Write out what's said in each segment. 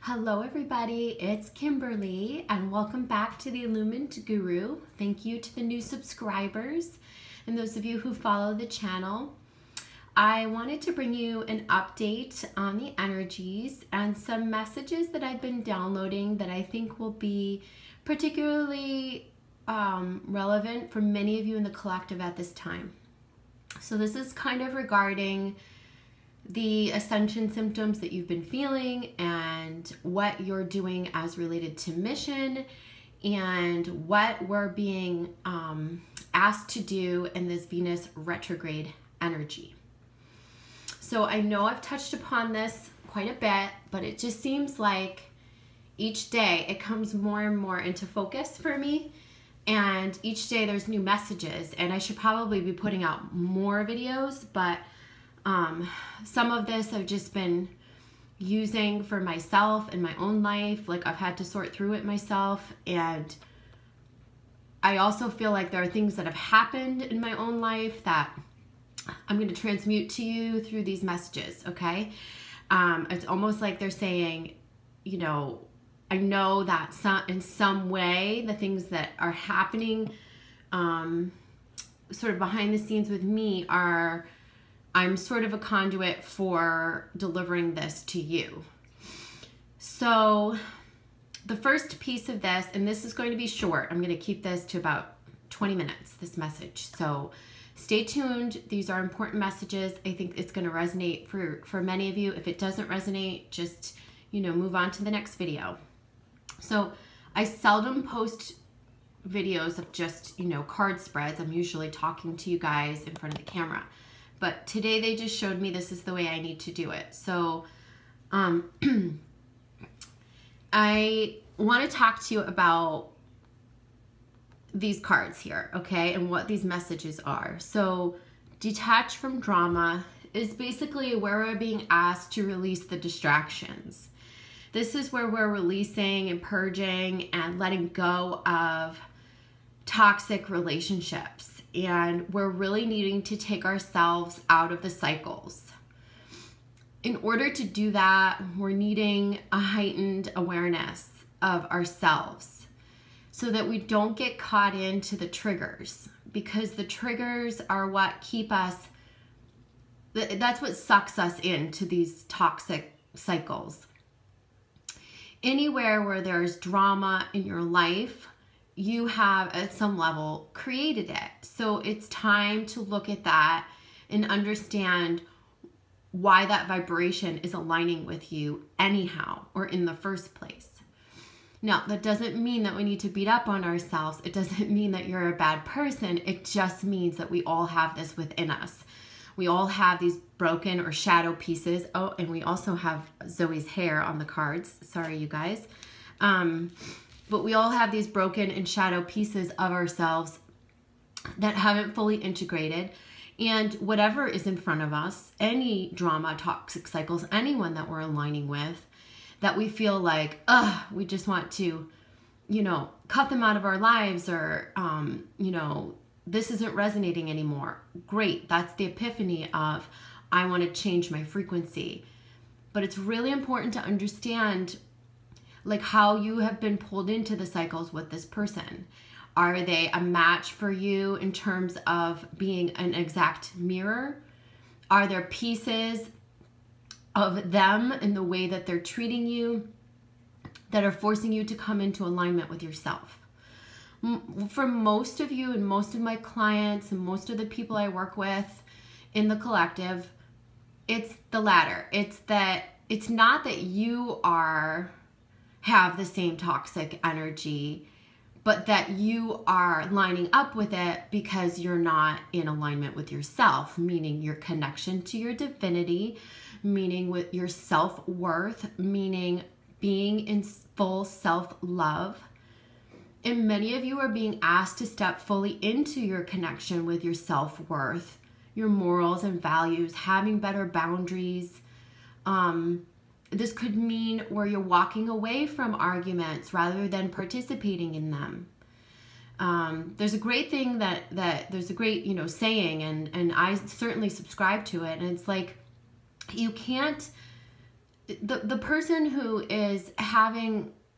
Hello everybody, it's Kimberly and welcome back to the Illumined Guru. Thank you to the new subscribers and those of you who follow the channel. I wanted to bring you an update on the energies and some messages that I've been downloading that I think will be particularly relevant for many of you in the collective at this time. So this is kind of regarding the ascension symptoms that you've been feeling and what you're doing as related to mission and what we're being asked to do in this Venus retrograde energy. So I know I've touched upon this quite a bit, but it just seems like each day it comes more and more into focus for me. And each day there's new messages, and I should probably be putting out more videos, but some of this I've just been using for myself in my own life. Like I've had to sort through it myself, and I also feel like there are things that have happened in my own life that I'm going to transmute to you through these messages, okay? It's almost like they're saying, you know, I know that in some way the things that are happening sort of behind the scenes with me are, I'm sort of a conduit for delivering this to you. So the first piece of this, and this is going to be short, I'm going to keep this to about 20 minutes, this message. So stay tuned. These are important messages. I think it's going to resonate for many of you. If it doesn't resonate, just, you know, move on to the next video. So I seldom post videos of just, you know, card spreads. I'm usually talking to you guys in front of the camera. But today they just showed me this is the way I need to do it. So I want to talk to you about these cards here, okay, and what these messages are. So detach from drama is basically where we're being asked to release the distractions. This is where we're releasing and purging and letting go of toxic relationships. And we're really needing to take ourselves out of the cycles. In order to do that, we're needing a heightened awareness of ourselves so that we don't get caught into the triggers, because the triggers are what keep us, that's what sucks us into these toxic cycles. Anywhere where there's drama in your life, you have at some level created it. So it's time to look at that and understand why that vibration is aligning with you anyhow, or in the first place. Now, that doesn't mean that we need to beat up on ourselves. It doesn't mean that you're a bad person. It just means that we all have this within us. We all have these broken or shadow pieces. Oh, and we also have Zoe's hair on the cards. Sorry, you guys. But we all have these broken and shadow pieces of ourselves that haven't fully integrated. And whatever is in front of us, any drama, toxic cycles, anyone that we're aligning with, that we feel like, we just want to, you know, cut them out of our lives, or, you know, this isn't resonating anymore. Great. That's the epiphany of, I want to change my frequency. But it's really important to understand like how you have been pulled into the cycles with this person. Are they a match for you in terms of being an exact mirror? Are there pieces of them in the way that they're treating you that are forcing you to come into alignment with yourself? For most of you and most of my clients and most of the people I work with in the collective, it's the latter. It's not that you have the same toxic energy, but that you are lining up with it because you're not in alignment with yourself, meaning your connection to your divinity, meaning with your self-worth, meaning being in full self-love. And many of you are being asked to step fully into your connection with your self-worth, your morals and values, having better boundaries. This could mean where you're walking away from arguments rather than participating in them. There's a great thing there's a great, you know, saying, and I certainly subscribe to it. And it's like, you can't the person who is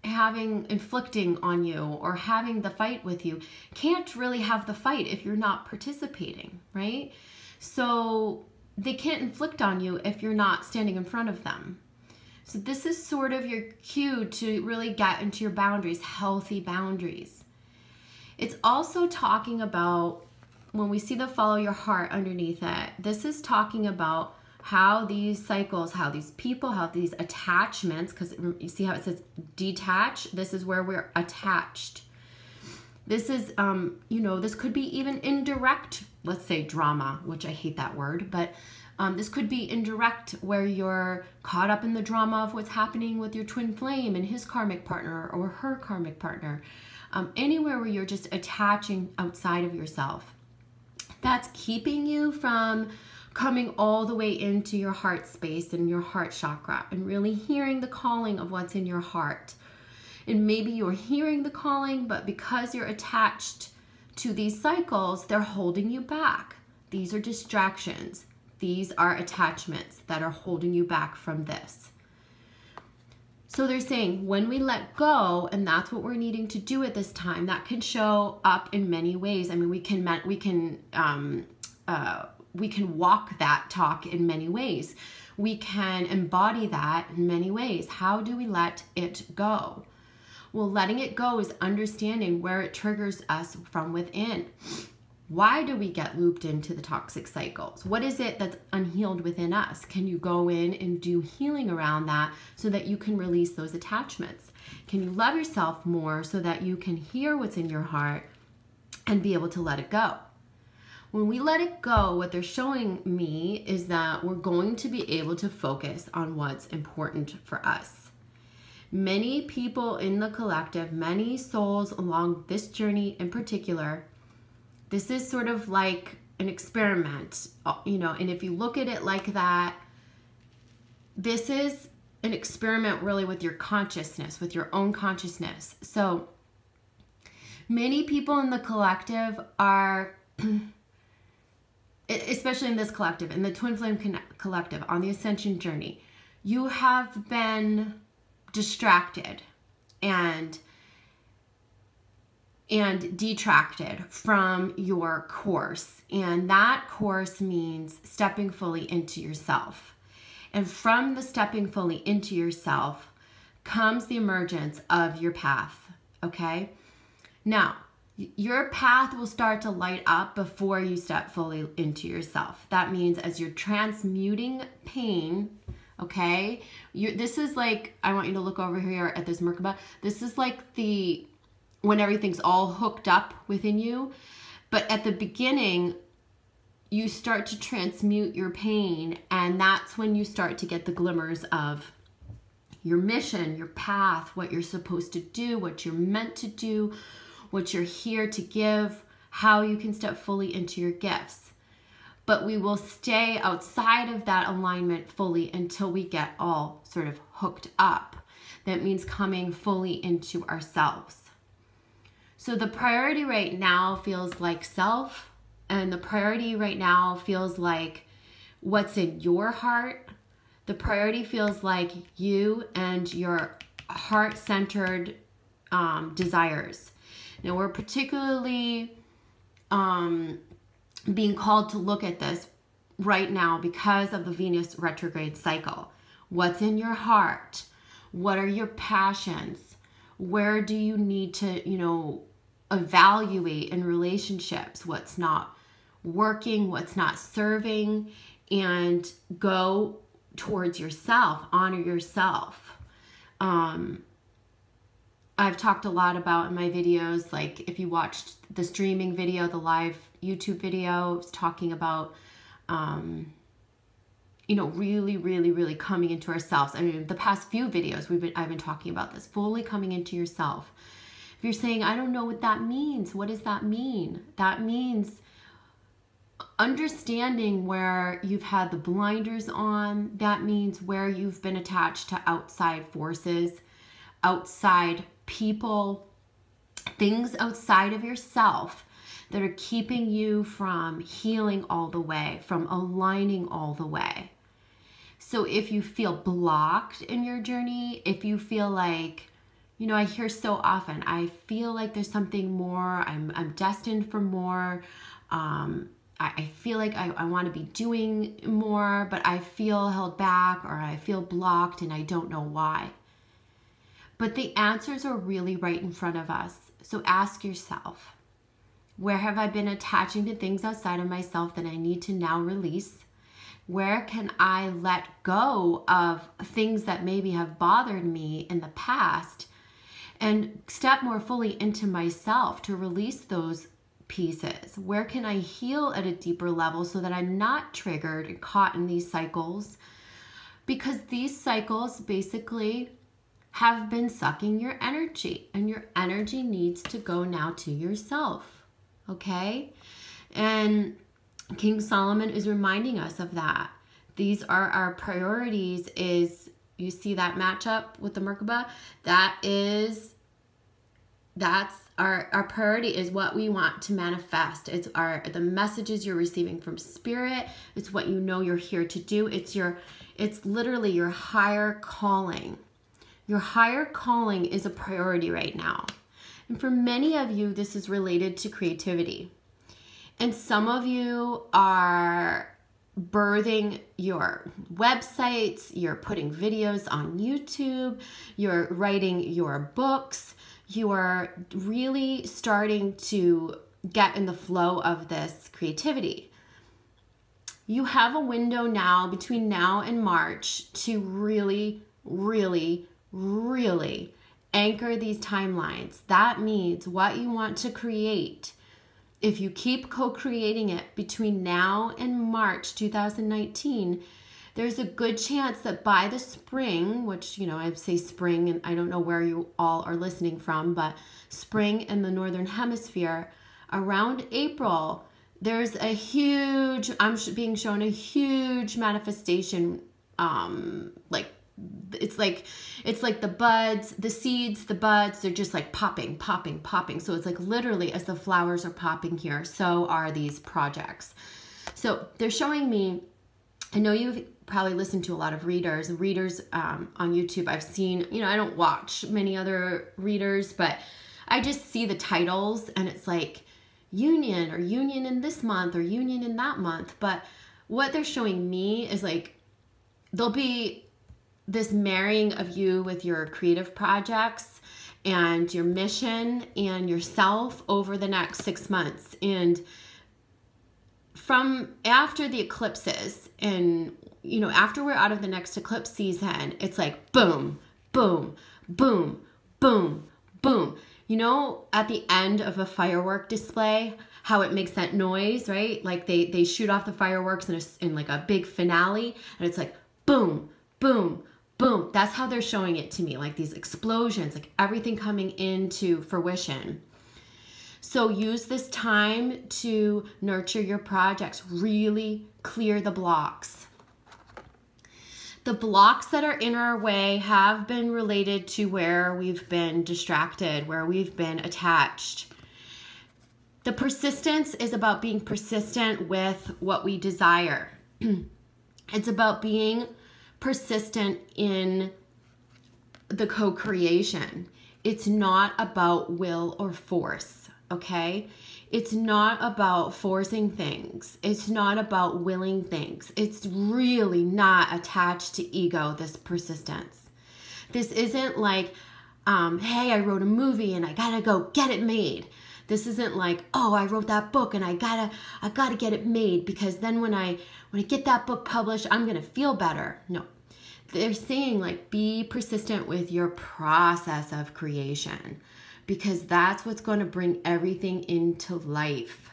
inflicting on you or having the fight with you can't really have the fight if you're not participating, right? So they can't inflict on you if you're not standing in front of them. So this is sort of your cue to really get into your boundaries, healthy boundaries. It's also talking about, when we see the follow your heart underneath it, this is talking about how these cycles, how these people, how these attachments, because you see how it says detach, this is where we're attached. This is, this could be even indirect, let's say drama, which I hate that word, but this could be indirect, where you're caught up in the drama of what's happening with your twin flame and his karmic partner or her karmic partner. Anywhere where you're just attaching outside of yourself. That's keeping you from coming all the way into your heart space and your heart chakra and really hearing the calling of what's in your heart. And maybe you're hearing the calling, but because you're attached to these cycles, they're holding you back. These are distractions. These are attachments that are holding you back from this. So they're saying when we let go, and that's what we're needing to do at this time, that can show up in many ways. I mean, we can walk that talk in many ways. We can embody that in many ways. How do we let it go? Well, letting it go is understanding where it triggers us from within. Why do we get looped into the toxic cycles? What is it that's unhealed within us? Can you go in and do healing around that so that you can release those attachments? Can you love yourself more so that you can hear what's in your heart and be able to let it go? When we let it go, what they're showing me is that we're going to be able to focus on what's important for us. Many people in the collective, many souls along this journey in particular, this is sort of like an experiment, and if you look at it like that, this is an experiment really with your consciousness, with your own consciousness. So many people in the collective are, especially in this collective, in the Twin Flame Collective, on the Ascension journey, you have been distracted and detracted from your course. And that course means stepping fully into yourself. And from the stepping fully into yourself comes the emergence of your path, okay? Now, your path will start to light up before you step fully into yourself. That means as you're transmuting pain, okay? This is like, I want you to look over here at this Merkaba. This is like when everything's all hooked up within you. But at the beginning, you start to transmute your pain, and that's when you start to get the glimmers of your mission, your path, what you're supposed to do, what you're meant to do, what you're here to give, how you can step fully into your gifts. But we will stay outside of that alignment fully until we get all sort of hooked up. That means coming fully into ourselves. So the priority right now feels like self, and the priority right now feels like what's in your heart. The priority feels like you and your heart-centered desires. Now, we're particularly being called to look at this right now because of the Venus retrograde cycle. What's in your heart? What are your passions? Where do you need to, evaluate in relationships what's not working, what's not serving, and go towards yourself, honor yourself. I've talked a lot about in my videos, like if you watched the streaming video, the live YouTube video, it's talking about, really, really, really coming into ourselves. I mean, the past few videos I've been talking about this, fully coming into yourself. If you're saying, I don't know what that means, what does that mean? That means understanding where you've had the blinders on. That means where you've been attached to outside forces, outside people, things outside of yourself that are keeping you from healing all the way, from aligning all the way. So if you feel blocked in your journey, if you feel like, you know, I hear so often, I feel like there's something more, I'm destined for more, I feel like I want to be doing more, but I feel held back, or I feel blocked and I don't know why. But the answers are really right in front of us. So ask yourself, where have I been attaching to things outside of myself that I need to now release? Where can I let go of things that maybe have bothered me in the past and step more fully into myself to release those pieces? Where can I heal at a deeper level so that I'm not triggered and caught in these cycles? Because these cycles basically have been sucking your energy, and your energy needs to go now to yourself, okay? And King Solomon is reminding us of that. These are our priorities. Is, you see that matchup with the Merkaba? That's our priority, is what we want to manifest. It's the messages you're receiving from spirit. It's what you know you're here to do. It's literally your higher calling. Your higher calling is a priority right now. And for many of you, this is related to creativity. And some of you are birthing your websites, you're putting videos on YouTube, you're writing your books, you are really starting to get in the flow of this creativity. You have a window now between now and March to really, really, really anchor these timelines. That means what you want to create. If you keep co-creating it between now and March 2019, there's a good chance that by the spring, which, you know, I say spring, and I don't know where you all are listening from, but spring in the Northern Hemisphere, around April, there's a huge, I'm being shown a huge manifestation, it's like the buds, the seeds, the buds, they're just like popping. So it's like literally as the flowers are popping here, so are these projects. So they're showing me, I know you've probably listened to a lot of readers on YouTube. I've seen, you know, I don't watch many other readers, but I just see the titles and it's like union, or union in this month, or union in that month. But what they're showing me is like, there'll be this marrying of you with your creative projects and your mission and yourself over the next 6 months. And from after the eclipses, and, you know, after we're out of the next eclipse season, it's like boom, boom, boom, boom, boom. You know, at the end of a firework display, how it makes that noise, right? Like they shoot off the fireworks in like a big finale, and it's like boom, boom, boom. That's how they're showing it to me, like these explosions, like everything coming into fruition. So use this time to nurture your projects, really clear the blocks. The blocks that are in our way have been related to where we've been distracted, where we've been attached. The persistence is about being persistent with what we desire. It's about being persistent in the co-creation. It's not about will or force, okay? It's not about forcing things. It's not about willing things. It's really not attached to ego, this persistence. This isn't like, hey, I wrote a movie and I gotta go get it made. This isn't like, oh, I wrote that book and I gotta get it made, because then when I get that book published, I'm gonna feel better. No, they're saying like, be persistent with your process of creation, because that's what's going to bring everything into life.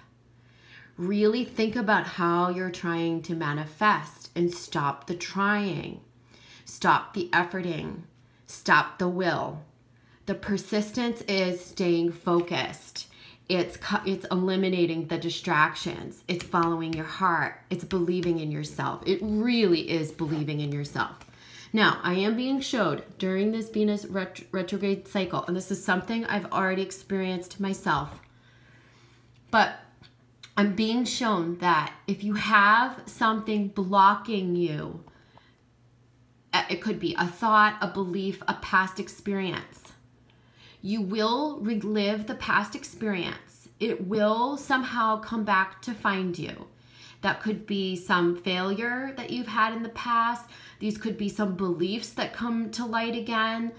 Really think about how you're trying to manifest and stop the trying, stop the efforting, stop the will. The persistence is staying focused. It's eliminating the distractions. It's following your heart. It's believing in yourself. It really is believing in yourself. Now, I am being showed during this Venus retrograde cycle, and this is something I've already experienced myself, but I'm being shown that if you have something blocking you It could be a thought, a belief, a past experience. You will relive the past experience. It will somehow come back to find you. That could be some failure that you've had in the past. These could be some beliefs that come to light again.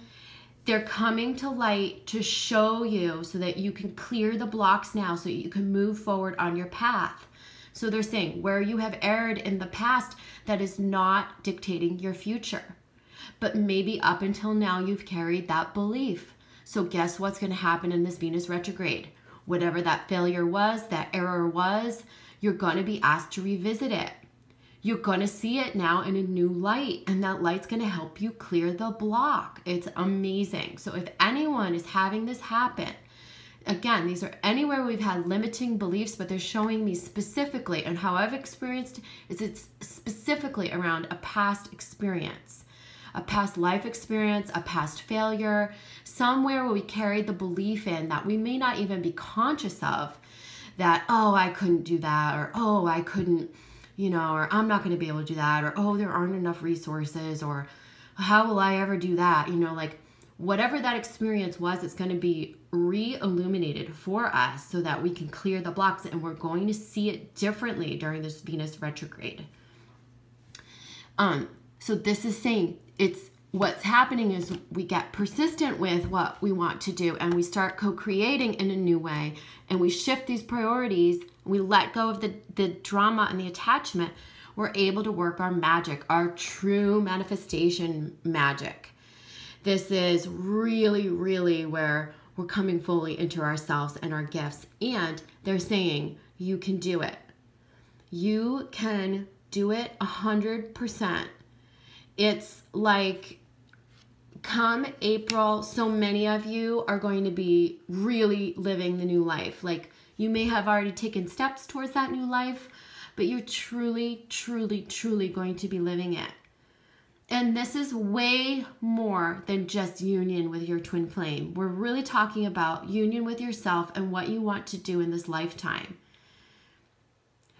They're coming to light to show you so that you can clear the blocks now, so you can move forward on your path. So they're saying where you have erred in the past, that is not dictating your future. But maybe up until now, you've carried that belief. So guess what's going to happen in this Venus retrograde? Whatever that failure was, that error was, you're going to be asked to revisit it. You're going to see it now in a new light, and that light's going to help you clear the block. It's amazing. So if anyone is having this happen, again, these are anywhere we've had limiting beliefs, but they're showing me specifically, and how I've experienced is it's specifically around a past experience, a past life experience, a past failure, somewhere where we carried the belief in that we may not even be conscious of, that, oh, I couldn't do that, or oh, I couldn't, or I'm not going to be able to do that, or oh, there aren't enough resources, or how will I ever do that? Like whatever that experience was, it's going to be re-illuminated for us so that we can clear the blocks, and we're going to see it differently during this Venus retrograde. So this is saying what's happening is we get persistent with what we want to do, and we start co-creating in a new way, and we shift these priorities, we let go of the drama and the attachment. We're able to work our magic, our true manifestation magic. This is really, really where we're coming fully into ourselves and our gifts. And they're saying, you can do it. You can do it 100%. It's like come April, so many of you are going to be really living the new life. Like you may have already taken steps towards that new life, but you're truly, truly, truly going to be living it. And this is way more than just union with your twin flame. We're really talking about union with yourself and what you want to do in this lifetime.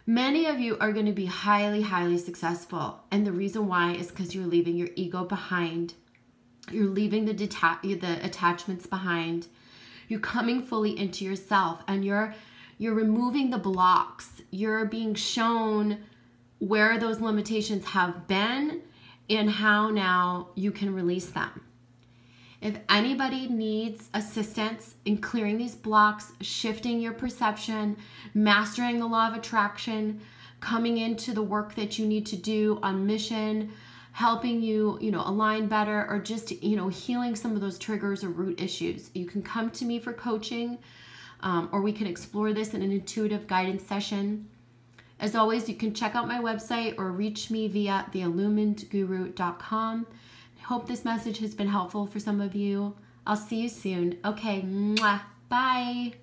Many of you are going to be highly, highly successful. And the reason why is because you're leaving your ego behind. You're leaving the attachments behind. You're coming fully into yourself, and you're removing the blocks. You're being shown where those limitations have been and how now you can release them. If anybody needs assistance in clearing these blocks, shifting your perception, mastering the law of attraction, coming into the work that you need to do on mission, helping you, align better, or just, healing some of those triggers or root issues, you can come to me for coaching, or we can explore this in an intuitive guidance session. As always, you can check out my website or reach me via theilluminedguru.com. I hope this message has been helpful for some of you. I'll see you soon. Okay, mwah, bye.